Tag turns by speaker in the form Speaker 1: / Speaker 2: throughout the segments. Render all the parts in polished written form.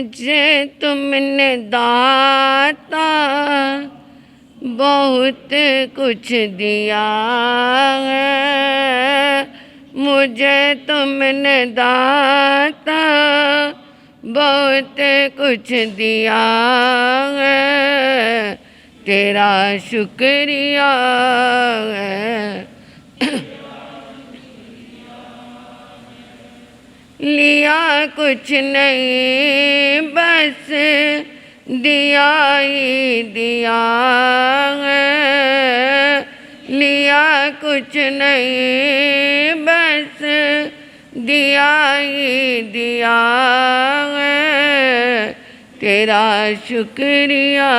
Speaker 1: मुझे तुमने दाता बहुत कुछ दिया है, मुझे तुमने दाता बहुत कुछ दिया है, तेरा शुक्रिया है। लिया कुछ नहीं बस दिया ही दिया है, लिया कुछ नहीं बस दिया ही दिया है, तेरा शुक्रिया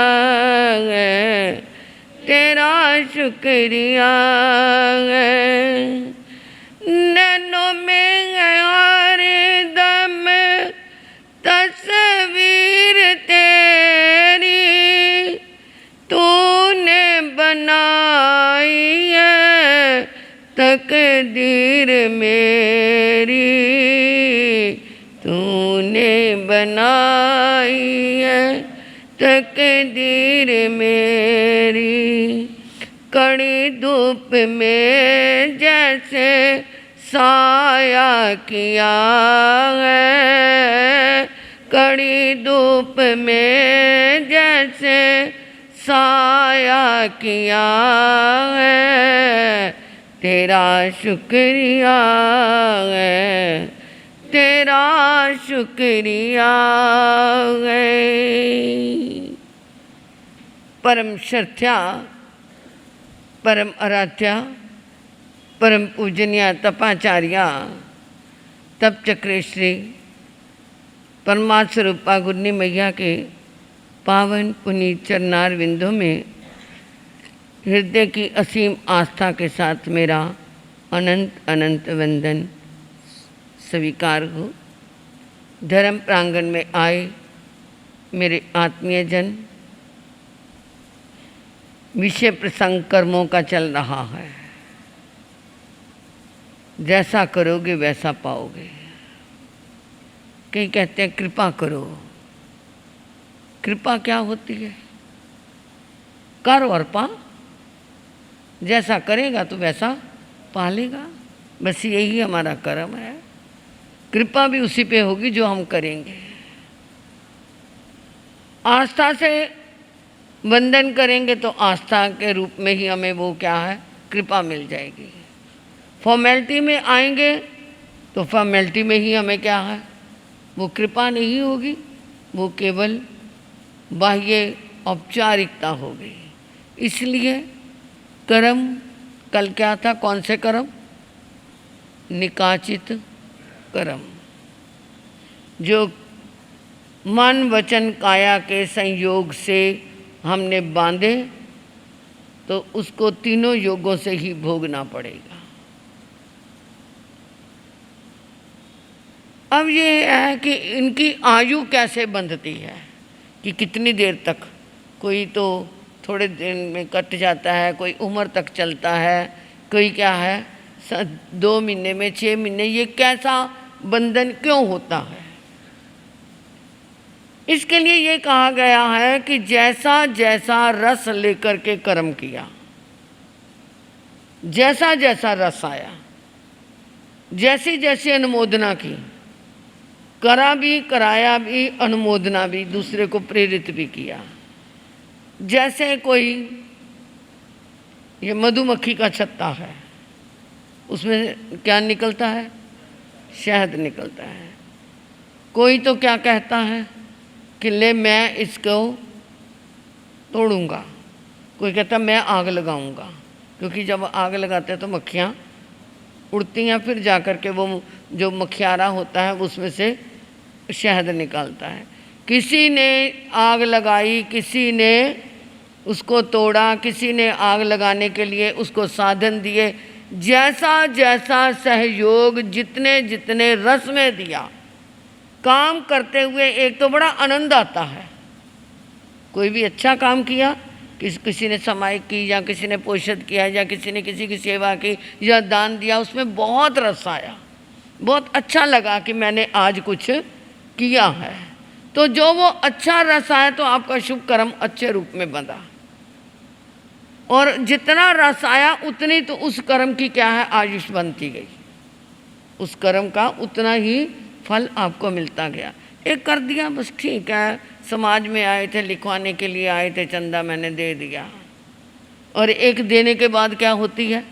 Speaker 1: है, तेरा शुक्रिया है। नैनों में हर दम तस्वीर तेरी तूने बनाई है, तकदीर मेरी तूने बनाई है, तकदीर मेरी। कड़ी धूप में जैसे साया किया है, कड़ी धूप में जैसे साया किया है, तेरा शुक्रिया है, तेरा शुक्रिया है। परम श्रद्धा परम आराध्या परम पूजनीय तपाचार्या तप चक्रेश्वरी परमात्म स्वरूपा गुरनी मैया के पावन पुनीत चरणार विंदों में हृदय की असीम आस्था के साथ मेरा अनंत अनंत वंदन स्वीकार हो। धर्म प्रांगण में आए मेरे आत्मीय जन, विषय प्रसंग कर्मों का चल रहा है। जैसा करोगे वैसा पाओगे। कई कहते हैं कृपा करो। कृपा क्या होती है? कर और पा। जैसा करेगा तो वैसा पा लेगा। बस यही हमारा कर्म है। कृपा भी उसी पे होगी जो हम करेंगे। आस्था से वंदन करेंगे तो आस्था के रूप में ही हमें वो क्या है, कृपा मिल जाएगी। फॉर्मेलिटी में आएंगे तो फॉर्मेलिटी में ही हमें क्या है, वो कृपा नहीं होगी, वो केवल बाह्य औपचारिकता होगी। इसलिए कर्म कल क्या था, कौन से कर्म? निकाचित कर्म, जो मन वचन काया के संयोग से हमने बांधे तो उसको तीनों योगों से ही भोगना पड़ेगा। अब ये है कि इनकी आयु कैसे बंधती है, कि कितनी देर तक। कोई तो थोड़े दिन में कट जाता है, कोई उम्र तक चलता है, कोई क्या है 2 महीने में, 6 महीने। ये कैसा बंधन क्यों होता है? इसके लिए ये कहा गया है कि जैसा जैसा रस लेकर के कर्म किया, जैसा जैसा रस आया, जैसी जैसी अनुमोदना की, करा भी, कराया भी, अनुमोदना भी, दूसरे को प्रेरित भी किया। जैसे कोई ये मधुमक्खी का छत्ता है, उसमें क्या निकलता है? शहद निकलता है। कोई तो क्या कहता है कि ले मैं इसको तोड़ूंगा, कोई कहता मैं आग लगाऊंगा, क्योंकि जब आग लगाते हैं तो मक्खियाँ उड़ती हैं, फिर जा कर के वो जो मक्खियारा होता है उसमें से शहद निकालता है। किसी ने आग लगाई, किसी ने उसको तोड़ा, किसी ने आग लगाने के लिए उसको साधन दिए। जैसा जैसा सहयोग जितने जितने रस में दिया, काम करते हुए एक तो बड़ा आनंद आता है। कोई भी अच्छा काम किया, किसी ने समाइक की, या किसी ने पोषित किया, या किसी ने किसी की सेवा की, या दान दिया, उसमें बहुत रस आया, बहुत अच्छा लगा कि मैंने आज कुछ किया है। तो जो वो अच्छा रस आया तो आपका शुभ कर्म अच्छे रूप में बंधा, और जितना रस आया उतनी तो उस कर्म की क्या है, आयुष बनती गई, उस कर्म का उतना ही फल आपको मिलता गया। एक कर दिया बस ठीक है, समाज में आए थे, लिखवाने के लिए आए थे, चंदा मैंने दे दिया। और एक देने के बाद क्या होती है,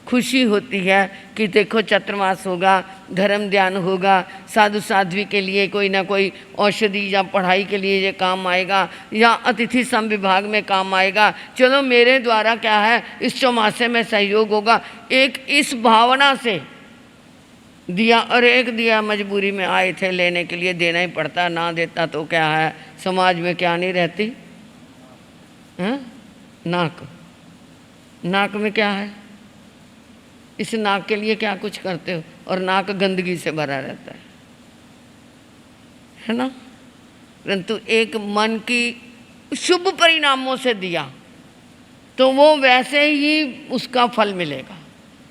Speaker 1: खुशी होती है कि देखो चतुर्मास होगा, धर्म ध्यान होगा, साधु साध्वी के लिए कोई ना कोई औषधि या पढ़ाई के लिए ये काम आएगा, या अतिथि सम विभाग में काम आएगा, चलो मेरे द्वारा क्या है इस चौमासे में सहयोग होगा। एक इस भावना से दिया, और एक दिया मजबूरी में आए थे लेने के लिए, देना ही पड़ता, ना देता तो क्या है समाज में क्या नहीं रहती है, नाक, नाक में क्या है, इस नाक के लिए क्या कुछ करते हो, और नाक गंदगी से भरा रहता है ना। परंतु एक मन की शुभ परिणामों से दिया तो वो वैसे ही उसका फल मिलेगा,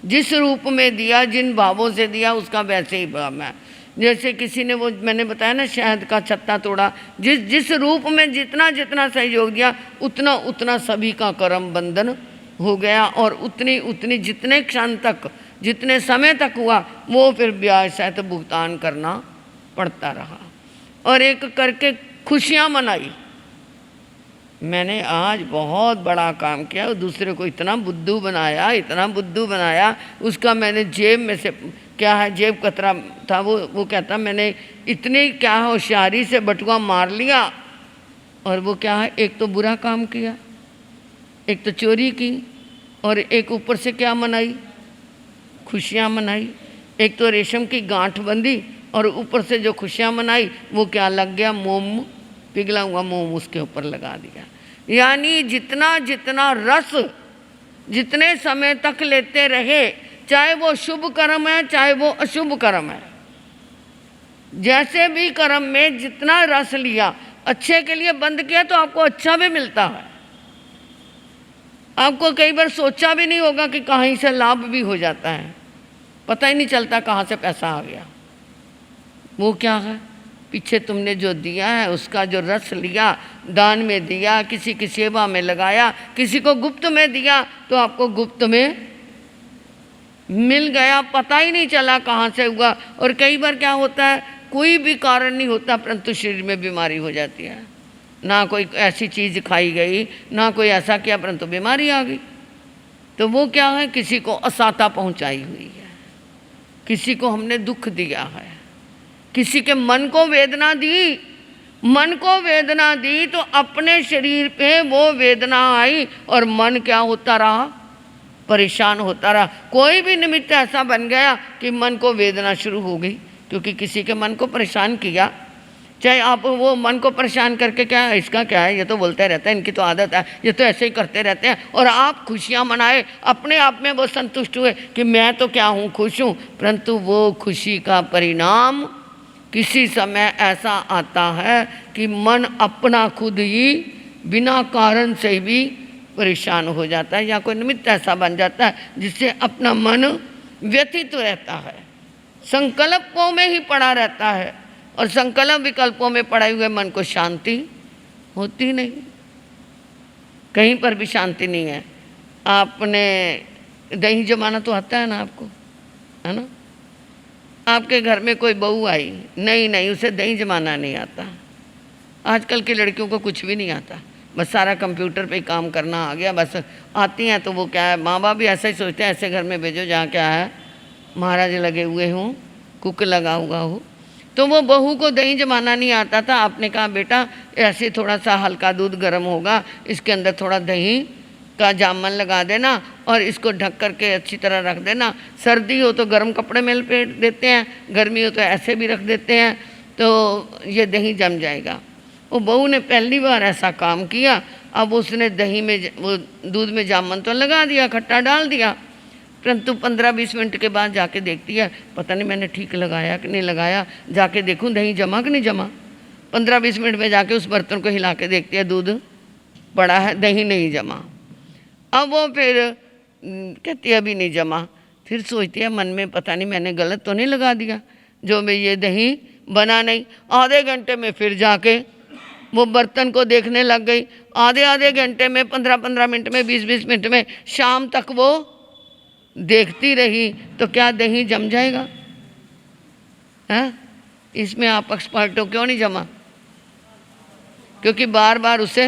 Speaker 1: जिस रूप में दिया, जिन भावों से दिया उसका वैसे ही भाव है। जैसे किसी ने वो मैंने बताया ना शहद का छत्ता तोड़ा, जिस रूप में जितना जितना सहयोग दिया उतना उतना सभी का कर्म बंधन हो गया, और उतनी जितने क्षण तक, जितने समय तक हुआ वो फिर ब्याज सहित भुगतान करना पड़ता रहा। और एक करके खुशियाँ मनाई। मैंने आज बहुत बड़ा काम किया, दूसरे को इतना बुद्धू बनाया, इतना बुद्धू बनाया, उसका मैंने जेब में से क्या है, जेब कतरा था, वो कहता मैंने इतनी क्या होशियारी से बटुआ मार लिया, और वो क्या है एक तो बुरा काम किया, एक तो चोरी की, और एक ऊपर से क्या मनाई, खुशियाँ मनाई। एक तो रेशम की गांठ बंधी और ऊपर से जो खुशियाँ मनाई वो क्या लग गया, मोम, पिघला हुआ मोम उसके ऊपर लगा दिया। यानी जितना जितना रस जितने समय तक लेते रहे, चाहे वो शुभ कर्म है चाहे वो अशुभ कर्म है, जैसे भी कर्म में जितना रस लिया, अच्छे के लिए बंद किया तो आपको अच्छा भी मिलता है। आपको कई बार सोचा भी नहीं होगा कि कहीं से लाभ भी हो जाता है, पता ही नहीं चलता कहाँ से पैसा आ गया। वो क्या है, पीछे तुमने जो दिया है उसका जो रस लिया, दान में दिया, किसी की सेवा में लगाया, किसी को गुप्त में दिया तो आपको गुप्त में मिल गया, पता ही नहीं चला कहाँ से हुआ। और कई बार क्या होता है, कोई भी कारण नहीं होता परंतु शरीर में बीमारी हो जाती है, ना कोई ऐसी चीज़ खाई गई, ना कोई ऐसा किया परंतु बीमारी आ गई। तो वो क्या है, किसी को असाता पहुंचाई हुई है, किसी को हमने दुख दिया है, किसी के मन को वेदना दी, मन को वेदना दी तो अपने शरीर पे वो वेदना आई और मन क्या होता रहा, परेशान होता रहा। कोई भी निमित्त ऐसा बन गया कि मन को वेदना शुरू हो गई, क्योंकि किसी के मन को परेशान किया। चाहे आप वो मन को परेशान करके क्या है, इसका क्या है, ये तो बोलते रहते हैं, इनकी तो आदत है, ये तो ऐसे ही करते रहते हैं, और आप खुशियाँ मनाए, अपने आप में वो संतुष्ट हुए कि मैं तो क्या हूँ, खुश हूँ। परंतु वो खुशी का परिणाम किसी समय ऐसा आता है कि मन अपना खुद ही बिना कारण से भी परेशान हो जाता है, या कोई निमित्त ऐसा बन जाता है जिससे अपना मन व्यथित रहता है, संकल्पों में ही पड़ा रहता है, और संकल्प विकल्पों में पड़े हुए मन को शांति होती नहीं, कहीं पर भी शांति नहीं है। आपने दही जमाना तो आता है ना आपको, है ना। आपके घर में कोई बहू आई, नहीं उसे दही जमाना नहीं आता। आजकल की लड़कियों को कुछ भी नहीं आता, बस सारा कंप्यूटर पे काम करना आ गया, बस आती हैं तो वो क्या है, माँ बाप भी ऐसा ही सोचते हैं, ऐसे घर में भेजो जहाँ क्या है महाराज लगे हुए हों, कुक लगा हुआ हो। तो वो बहू को दही जमाना नहीं आता था। आपने कहा बेटा ऐसे थोड़ा सा हल्का दूध गर्म होगा, इसके अंदर थोड़ा दही का जामन लगा देना और इसको ढक करके अच्छी तरह रख देना। सर्दी हो तो गर्म कपड़े में लपेट देते हैं, गर्मी हो तो ऐसे भी रख देते हैं, तो ये दही जम जाएगा। वो बहू ने पहली बार ऐसा काम किया। अब उसने दही में वो दूध में जामन तो लगा दिया, खट्टा डाल दिया, परंतु 15-20 मिनट के बाद जाके देखती है पता नहीं मैंने ठीक लगाया कि नहीं लगाया, जाके देखूं दही जमा कि नहीं जमा। 15-20 मिनट में जाके उस बर्तन को हिला के देखती है दूध पड़ा है, दही नहीं जमा। अब वो फिर कहती है अभी नहीं जमा। फिर सोचती है मन में पता नहीं मैंने गलत तो नहीं लगा दिया, जो मैं ये दही बना नहीं। आधे घंटे में फिर जाके वो बर्तन को देखने लग गई। आधे आधे घंटे में, 15-15 मिनट में, 20-20 मिनट में, शाम तक वो देखती रही। तो क्या दही जम जाएगा? हैं? इसमें आप एक्सपर्ट हो, क्यों नहीं जमा? क्योंकि बार बार उसे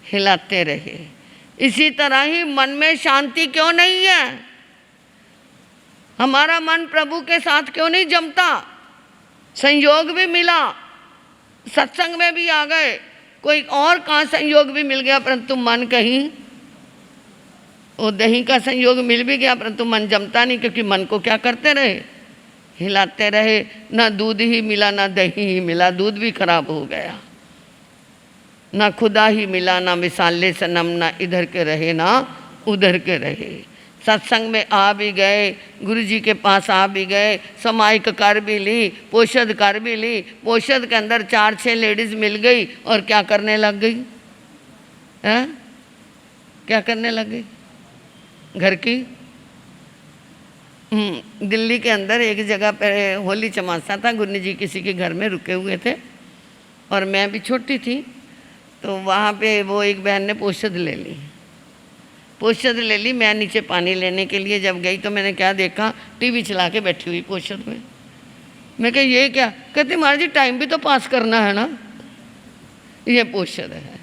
Speaker 1: हिलाते रहे। इसी तरह ही मन में शांति क्यों नहीं है? हमारा मन प्रभु के साथ क्यों नहीं जमता? संयोग भी मिला, सत्संग में भी आ गए, कोई और कहाँ संयोग भी मिल गया, परंतु मन कहीं, वो दही का संयोग मिल भी गया परंतु मन जमता नहीं। क्योंकि मन को क्या करते रहे? हिलाते रहे। ना दूध ही मिला, ना दही ही मिला, दूध भी खराब हो गया। ना खुदा ही मिला, ना मिसाले सनम, ना इधर के रहे ना उधर के रहे। सत्संग में आ भी गए, गुरु जी के पास आ भी गए, समाइक कर भी ली, पोषद कर भी ली। पोषद के अंदर 4-6 लेडीज़ मिल गई और क्या करने लग गई? हैं? क्या करने लग गई? घर की दिल्ली के अंदर एक जगह पे होली चमासा था। गुरु जी किसी के घर में रुके हुए थे और मैं भी छोटी थी। तो वहाँ पे वो एक बहन ने पोषद ले ली। पोषद ले ली। मैं नीचे पानी लेने के लिए जब गई तो मैंने क्या देखा? टीवी चला के बैठी हुई पोषद में। मैं कहा ये क्या? कहती महाराज जी टाइम भी तो पास करना है ना, ये पोषद है।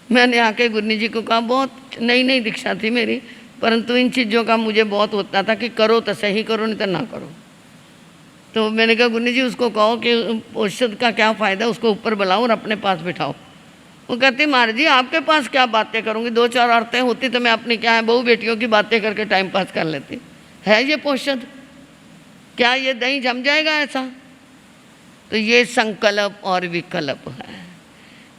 Speaker 1: मैंने आके गुरु जी को कहा, बहुत नई नई दीक्षा थी मेरी, परंतु इन चीज़ों का मुझे बहुत होता था कि करो तो सही करो, नहीं तो ना करो। तो मैंने कहा गुरु जी उसको कहो कि पोषद का क्या फ़ायदा, उसको ऊपर बुलाओ और अपने पास बिठाओ। वो कहती महाराज जी आपके पास क्या बातें करूँगी, 2-4 औरतें होती तो मैं अपनी क्या है बहू बेटियों की बातें करके टाइम पास कर लेती। है ये पोषद? क्या ये दही जम जाएगा ऐसा? तो ये संकल्प और विकल्प है।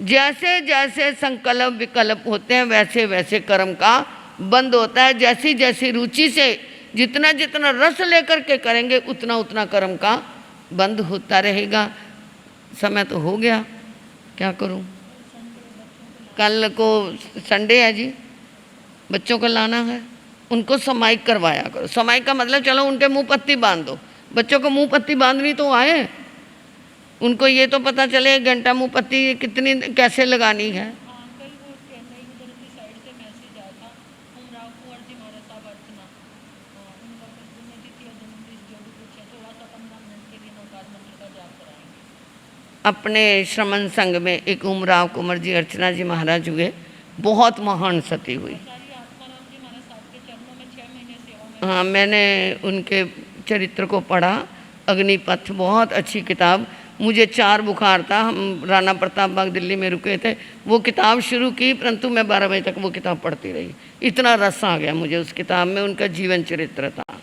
Speaker 1: जैसे जैसे संकल्प विकल्प होते हैं वैसे वैसे कर्म का बंद होता है। जैसी जैसी रुचि से जितना जितना रस लेकर के करेंगे उतना उतना कर्म का बंद होता रहेगा। समय तो हो गया, क्या करूं? कल को संडे है जी, बच्चों को लाना है, उनको समाइक करवाया करो। समाइक का मतलब चलो उनके मुंह पत्ती बांध दो। बच्चों को मुंह पत्ती बांधनी तो आए, उनको ये तो पता चले 1 घंटा मुंह पत्ती कितनी कैसे लगानी है। अपने श्रमण संघ में एक उमराव कुंवर जी अर्चना जी महाराज हुए, बहुत महान सती हुई। हाँ, मैंने उनके चरित्र को पढ़ा, अग्निपथ बहुत अच्छी किताब। मुझे 4 बुखार था, हम राणा प्रताप बाग दिल्ली में रुके थे। वो किताब शुरू की परंतु मैं 12 बजे तक वो किताब पढ़ती रही। इतना रस आ गया मुझे उस किताब में, उनका जीवन चरित्र था।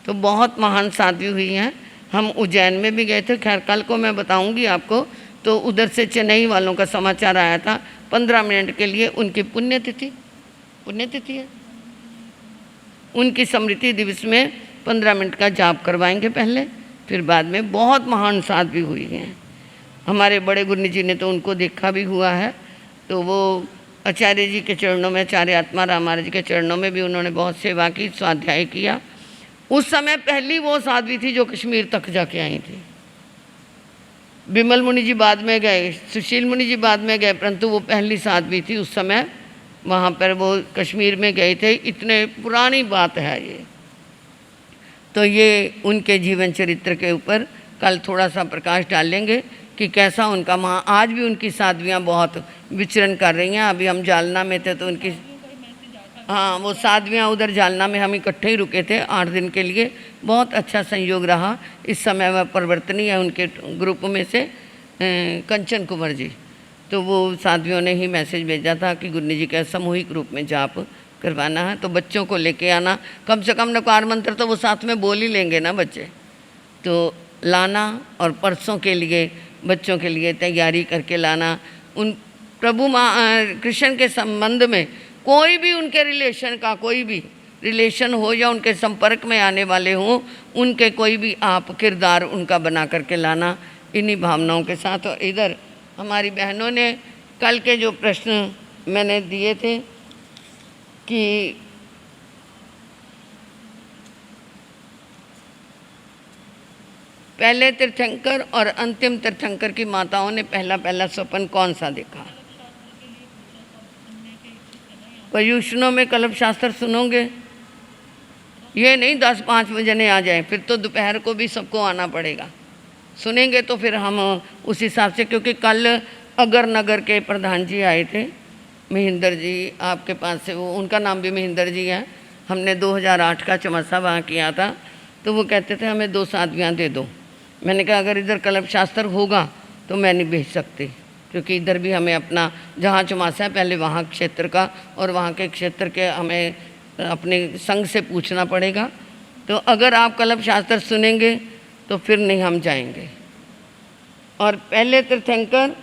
Speaker 1: तो बहुत महान साध्वी हुई हैं। हम उज्जैन में भी गए थे, खैर कल को मैं बताऊंगी आपको। तो उधर से चेन्नई वालों का समाचार आया था, 15 मिनट के लिए उनकी पुण्यतिथि है, उनकी स्मृति दिवस में 15 मिनट का जाप करवाएंगे पहले, फिर बाद में। बहुत महान साध्वी हुई हैं। हमारे बड़े गुरु जी ने तो उनको देखा भी हुआ है। तो वो आचार्य जी के चरणों में, आचार्य आत्मा राम महाराज के चरणों में भी उन्होंने बहुत सेवा की, स्वाध्याय किया। उस समय पहली वो साध्वी थी जो कश्मीर तक जाके आई थी। विमल मुनि जी बाद में गए, सुशील मुनि जी बाद में गए, परंतु वो पहली साध्वी थी उस समय। वहाँ पर वो कश्मीर में गए थे, इतने पुरानी बात है ये। तो ये उनके जीवन चरित्र के ऊपर कल थोड़ा सा प्रकाश डालेंगे कि कैसा उनका वहाँ आज भी उनकी साध्वियाँ बहुत विचरण कर रही हैं। अभी हम जालना में थे तो उनकी, हाँ, वो साध्वियाँ उधर जालना में हम इकट्ठे ही रुके थे 8 दिन के लिए। बहुत अच्छा संयोग रहा। इस समय वह परिवर्तनीय है उनके ग्रुप में से कंचन कुंवर जी। तो वो साध्वियों ने ही मैसेज भेजा था कि गुरु जी का सामूहिक रूप में जाप करवाना है, तो बच्चों को लेके आना। कम से कम नकार मंत्र तो वो साथ में बोल ही लेंगे ना बच्चे, तो लाना। और परसों के लिए बच्चों के लिए तैयारी करके लाना। उन प्रभु कृष्ण के संबंध में कोई भी उनके रिलेशन का कोई भी रिलेशन हो या उनके संपर्क में आने वाले हों, उनके कोई भी आप किरदार उनका बना करके लाना, इन्हीं भावनाओं के साथ। और इधर हमारी बहनों ने कल के जो प्रश्न मैंने दिए थे कि पहले तीर्थंकर और अंतिम तीर्थंकर की माताओं ने पहला पहला स्वप्न कौन सा देखा? पर्युषणों में कल्प शास्त्र सुनोगे? ये नहीं 10-5 बजे नहीं आ जाए, फिर तो दोपहर को भी सबको आना पड़ेगा। सुनेंगे तो फिर हम उस हिसाब से, क्योंकि कल अगर नगर के प्रधान जी आए थे, महेंद्र जी आपके पास से, वो उनका नाम भी महेंद्र जी है। हमने 2008 का चमत्सा वहाँ किया था, तो वो कहते थे हमें 2 साधवियाँ दे दो। मैंने कहा अगर इधर कल्प शास्त्र होगा तो मैं नहीं भेज सकती, क्योंकि इधर भी हमें अपना जहाँ चमासा है पहले वहाँ क्षेत्र का और वहाँ के क्षेत्र के हमें अपने संघ से पूछना पड़ेगा। तो अगर आप कल्प शास्त्र सुनेंगे तो फिर नहीं हम जाएंगे। और पहले तीर्थंकर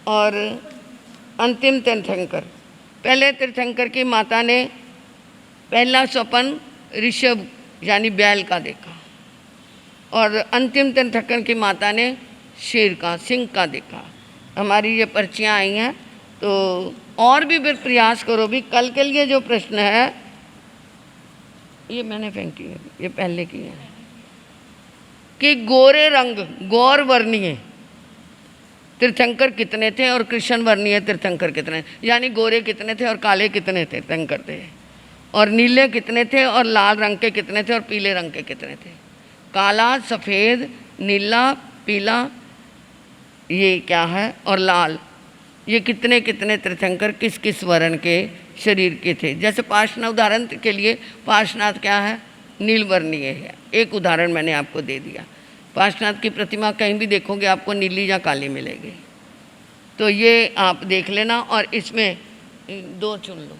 Speaker 1: और अंतिम तीर्थंकर, पहले तीर्थंकर की माता ने पहला स्वप्न ऋषभ यानी बैल का देखा और अंतिम तीर्थंकर की माता ने शेर का, सिंह का देखा। हमारी ये पर्चियाँ आई हैं, तो और भी फिर प्रयास करो। भी कल के लिए जो प्रश्न है ये मैंने फेंकी है, ये पहले की है कि गोरे रंग गौर वर्णीय तीर्थंकर कितने थे और कृष्ण वर्णीय तीर्थंकर कितने, यानी गोरे कितने थे और काले कितने तीर्थंकर थे, और नीले कितने थे और लाल रंग के कितने थे और पीले रंग के कितने थे। काला, सफ़ेद, नीला, पीला, ये क्या है, और लाल, ये कितने कितने तीर्थंकर किस किस वर्ण के शरीर के थे। जैसे पार्श्वनाथ, उदाहरण के लिए पार्श्वनाथ क्या है, नील वर्णीय है। एक उदाहरण मैंने आपको दे दिया। पार्श्वनाथ की प्रतिमा कहीं भी देखोगे आपको नीली या काली मिलेगी। तो ये आप देख लेना और इसमें 2 चुन लो।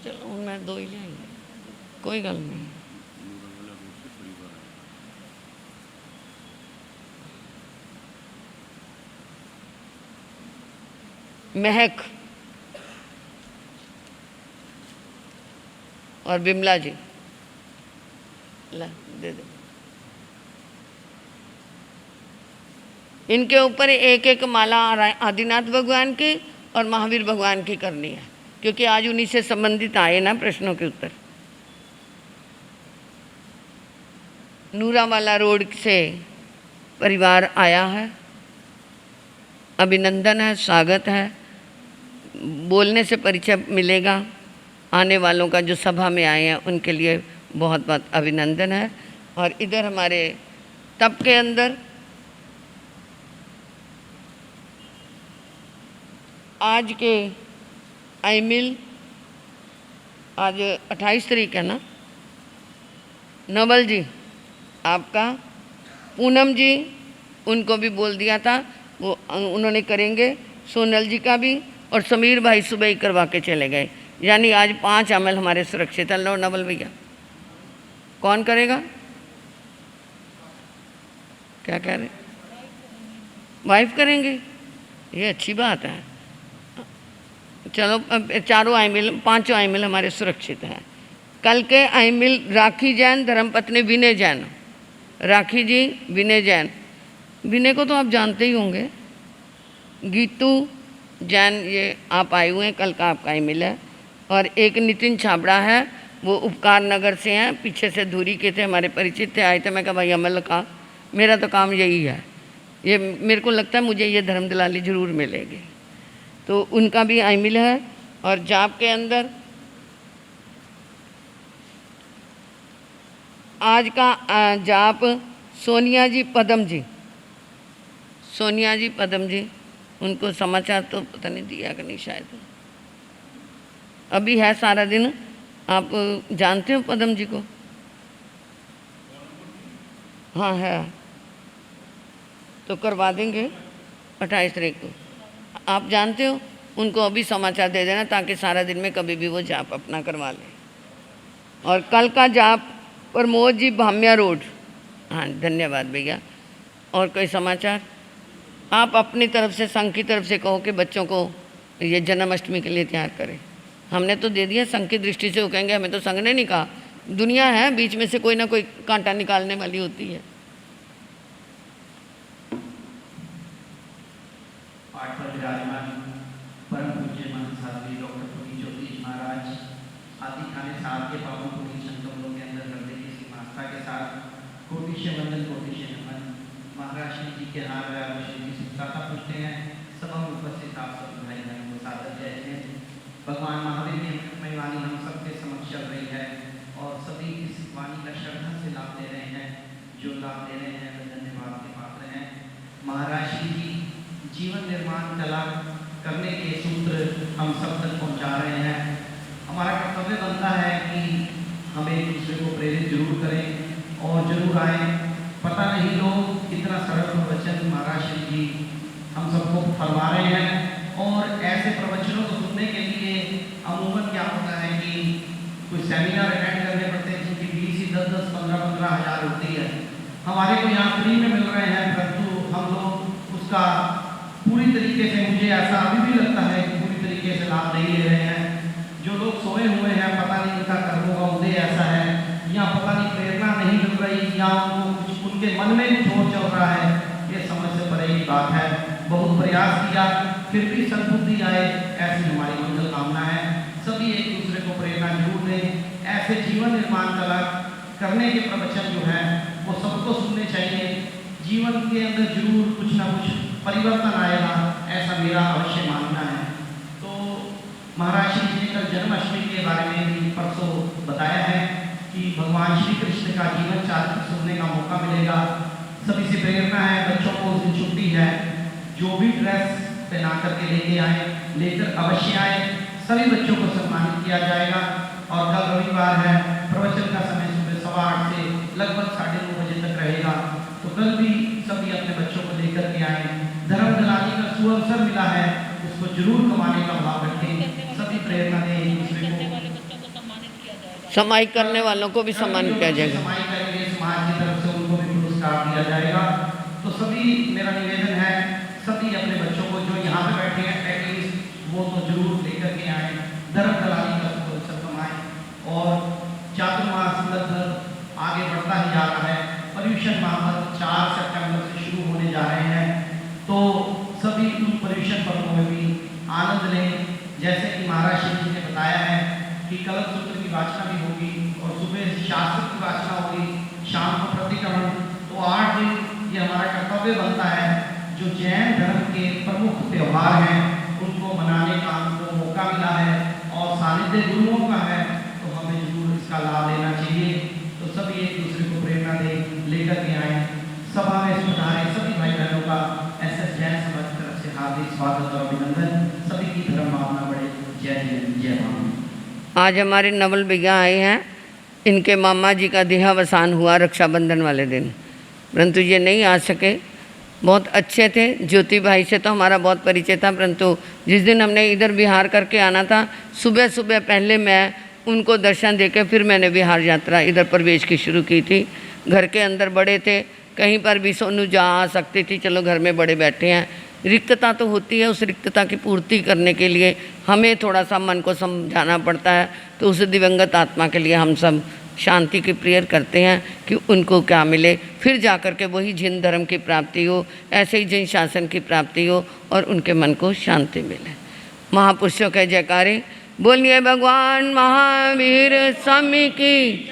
Speaker 1: चलो मैं 2 ही ले आएंगे, कोई गल नहीं। महक और बिमला जी, ला दे दो। इनके ऊपर एक एक माला आदिनाथ भगवान की और महावीर भगवान की करनी है, क्योंकि आज उन्हीं से संबंधित आए ना प्रश्नों के उत्तर। नूरावाला रोड से परिवार आया है, अभिनंदन है, स्वागत है। बोलने से परिचय मिलेगा। आने वालों का जो सभा में आए हैं उनके लिए बहुत बहुत अभिनंदन है। और इधर हमारे तप के अंदर आज के आईमिल, आज 28 तारीख है ना, नवल जी आपका, पूनम जी उनको भी बोल दिया था, वो उन्होंने करेंगे, सोनल जी का भी, और समीर भाई सुबह ही करवा के चले गए। यानी आज 5 अमल हमारे सुरक्षित है। लो नवल भैया, कौन करेगा? क्या कह रहे? वाइफ करेंगे, ये अच्छी बात है। चलो 4 आईमिल, 5 आईमिल हमारे सुरक्षित हैं। कल के आईमिल राखी जैन, धर्मपत्नी विनय जैन। राखी जी, विनय जैन, विनय को तो आप जानते ही होंगे। गीतू जैन, ये आप आए हुए हैं, कल का आपका आईमिल है। और एक नितिन छाबड़ा है, वो उपकार नगर से हैं, पीछे से धूरी के थे, हमारे परिचित थे, आए थे। मैं कहा भाई अमल का, मेरा तो काम यही है, ये मेरे को लगता है मुझे ये धर्म दिलाली जरूर मिलेगी। तो उनका भी आईमिल है। और जाप के अंदर आज का जाप सोनिया जी पदम जी, सोनिया जी पदम जी, उनको समाचार तो पता नहीं दिया कि नहीं, शायद अभी है सारा दिन। आप जानते हो पदम जी को? हाँ है, तो करवा देंगे 28 तारीख को। आप जानते हो, उनको अभी समाचार दे देना ताकि सारा दिन में कभी भी वो जाप अपना करवा लें। और कल का जाप प्रमोद जी, भाम्या रोड। हाँ धन्यवाद भैया। और कोई समाचार? आप अपनी तरफ से, संघ की तरफ से कहो कि बच्चों को ये जन्माष्टमी के लिए तैयार करें। हमने तो दे दिया, संघ की दृष्टि से वो कहेंगे हमें तो संघ ने नहीं कहा। दुनिया है, बीच में से कोई ना कोई कांटा निकालने वाली होती है।
Speaker 2: पाठ पर विराजमान परम पूज्य महंत साध्वी डॉक्टर पुनीत ज्योति महाराज, आदि खाने साथ के पावन पूरी संतों के अंदर करने की इसी आस्था के साथ कोटि से वंदन कोटि से नमन। महाराज श्री जी के हार श्री जी सुखता पूछते हैं। सभा में उपस्थित आप सब भाई बहनों को सादर जय हिंद। भगवान महावीर की अमृतमयी वाणी हम सबके समक्ष चल रही है और सभी इस वाणी का श्रद्धा से लाभ ले रहे हैं। जो लाभ ले रहे हैं वे धन्यवाद के पात्र हैं। महाराज श्री जी जीवन निर्माण कला करने के सूत्र हम सब तक पहुंचा रहे हैं। हमारा कर्तव्य बनता है कि हम एक दूसरे को प्रेरित जरूर करें और जरूर आए। पता नहीं लोग कितना सरल प्रवचन महाराज श्री जी हम सबको फरमा रहे हैं और ऐसे प्रवचनों को सुनने के लिए अमूमन क्या होता है कि कोई सेमिनार अटेंड करने पड़ते हैं जिनकी फीस ही 10-10, 15-15 हज़ार होती है। हमारे को यहाँ फ्री में मिल रहे हैं, परंतु हम लोग उसका पूरी तरीके से, मुझे ऐसा अभी भी लगता है कि पूरी तरीके से लाभ नहीं ले रहे हैं। जो लोग सोए हुए हैं, पता नहीं उनका कर्मों का उदय ऐसा है या पता नहीं प्रेरणा नहीं मिल रही या उनको कुछ उनके मन में कुछ और चल रहा है। ये समझ से परे की बात है। बहुत प्रयास किया फिर भी सद्बुद्धि आए, ऐसी हमारी मंगल कामना है। सभी एक दूसरे को प्रेरणा जरूर दें। ऐसे जीवन निर्माण कला करने के प्रवचन जो है वो सबको सुनने चाहिए। जीवन के अंदर जरूर कुछ ना कुछ परिवर्तन आएगा, ऐसा मेरा अवश्य मानना है। तो महाराज श्री जी ने कल जन्माष्टमी के बारे में भी परसों बताया है कि भगवान श्री कृष्ण का जीवन चरित्र सुनने का मौका मिलेगा। सभी से प्रेरणा है, बच्चों को उस दिन छुट्टी है, जो भी ड्रेस पहना करके लेके आए, लेकर अवश्य आए। सभी बच्चों को सम्मानित किया जाएगा। और कल रविवार है, प्रवचन का समय सुबह 8:15 से लगभग 9:30 बजे तक रहेगा। तो कल भी सभी अपने बच्चों को लेकर के आए। धर्म दिलाने का सुअवसर मिला है, उसको जरूर कमाने का भाव रखें। सभी प्रेरणा दें एक दूसरे को।
Speaker 1: समाई करने वालों को भी सम्मानित किया जाएगा।
Speaker 2: समाई करेंगे समाज की तरफ से, उनको भी पुरस्कार दिया जाएगा। तो सभी मेरा निवेदन है, सभी अपने बच्चों को जो यहाँ पे बैठे हैं एटलीस्ट वो तो जरूर लेकर के आए। धर्म दिलाने का सुअवसर कमाएं। और चातुर्मास लगभग आगे बढ़ता ही जा रहा है। पर्यूषण माह 4 सितंबर से शुरू होने जा रहे हैं। तो सभी उन पर्यूषण पर्वों में भी आनंद लें। जैसे कि महाराज श्री जी ने बताया है कि कलश सूत्र की वाचना भी होगी और सुबह शास्त्र की वाचना होगी, शाम को प्रतिक्रमण। तो 8 दिन ये हमारा कर्तव्य बनता है। जो जैन धर्म के प्रमुख त्यौहार हैं उनको मनाने का हमको मौका मिला है और सानिध्य गुरुओं का है, तो हमें जरूर इसका लाभ लेना चाहिए। तो सभी एक दूसरे को प्रेरणा दें, लेकर के आए। सभा में सुधारे सभी भाई बहनों का SS जैन समाज की तरफ से हार्दिक स्वागत और अभिनंदन। सभी की धर्म भावना बढ़े। जय हिंद, जय भारत।
Speaker 1: आज हमारे नवल भैया आए हैं। इनके मामा जी का देहावसान हुआ रक्षाबंधन वाले दिन, परंतु ये नहीं आ सके। बहुत अच्छे थे। ज्योति भाई से तो हमारा बहुत परिचय था, परंतु जिस दिन हमने इधर बिहार करके आना था, सुबह सुबह पहले मैं उनको दर्शन देके फिर मैंने बिहार यात्रा इधर प्रवेश की शुरू की थी। घर के अंदर बड़े थे, कहीं पर भी सोनू जा आ सकती थी, चलो घर में बड़े बैठे हैं। रिक्तता तो होती है, उस रिक्तता की पूर्ति करने के लिए हमें थोड़ा सा मन को समझाना पड़ता है। तो उस दिवंगत आत्मा के लिए हम सब शांति की प्रेयर करते हैं कि उनको क्या मिले, फिर जा कर के वही जिन धर्म की प्राप्ति हो, ऐसे ही जिन शासन की प्राप्ति हो और उनके मन को शांति मिले। महापुरुषों के जयकारे बोलिए। भगवान महावीर स्वामी की,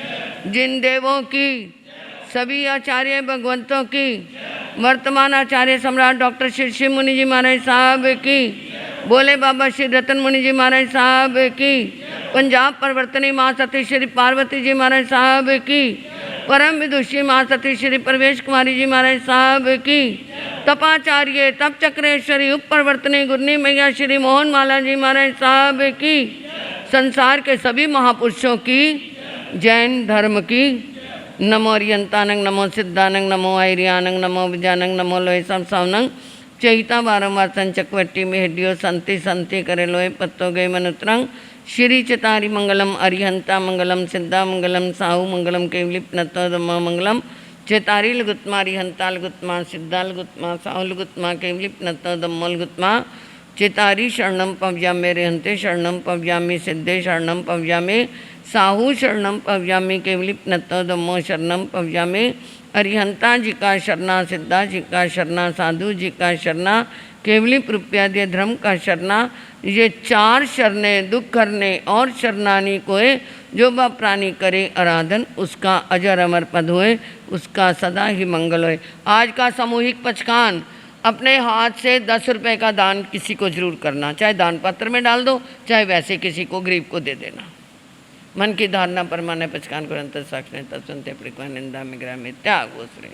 Speaker 1: जिन देवों की, सभी आचार्य भगवंतों की, वर्तमान आचार्य सम्राट डॉक्टर श्री मुनि जी महाराज साहब की, बोले बाबा श्री रतन मुनि जी महाराज साहब की, पंजाब प्रवर्तनी माँ सती श्री पार्वती जी महाराज साहब की, परम विदुषी माँ सती श्री प्रवेश कुमारी जी महाराज साहब की, तपाचार्य तप चक्रेश्वरी उप प्रवर्तनी गुरनी मैया श्री मोहन माला जी महाराज साहब की, संसार के सभी महापुरुषों की, जैन धर्म की। नमो अरियंतानंग, नमो सिद्धानंग, नमो आर्यानंग, नमो विजानंग, नमो लोय सावनंग, चैता बारंबार संचकवट्टी में हड्डियों संति संति करे लोय पत्तो गए मनुत्रंग, श्री चतारी मंगलम अरिहंता मंगलम सिद्धा मंगलम साहु मंगलम केवलिप नत्तोदमा मंगलम, चेतारी लघुत्मा अरिहंता लघुत्मा सिद्धा लघुत्मा साहु लघुत्मा केवलिप नत्तोदमा लघुत्मा, चेतारी शरणम पव्यामे रेहंते शरणम पव्यामी सिद्धे शरणम पव्यामे साहू शरणम पव्यामी केवलिप नत्तोदमो शरणम पव्यामे, अरिहंता जी का शरणा सिद्धा जी का शरणा साधु जी का शरणा केवली प्रप्याद्य धर्म का शरणा, ये 4 शरणे दुख करने और शरणानी कोय, जो वह प्राणी करे आराधन, उसका अजर अमर पद होए, उसका सदा ही मंगल होए। आज का सामूहिक पचकान, अपने हाथ से 10 रुपये का दान किसी को जरूर करना, चाहे दान पत्र में डाल दो, चाहे वैसे किसी को गरीब को दे देना। मन की धारणा परमाने पचकान को अंतर साक्षी तत्संते निंदा में ग्रह में त्याग हो श्रेय।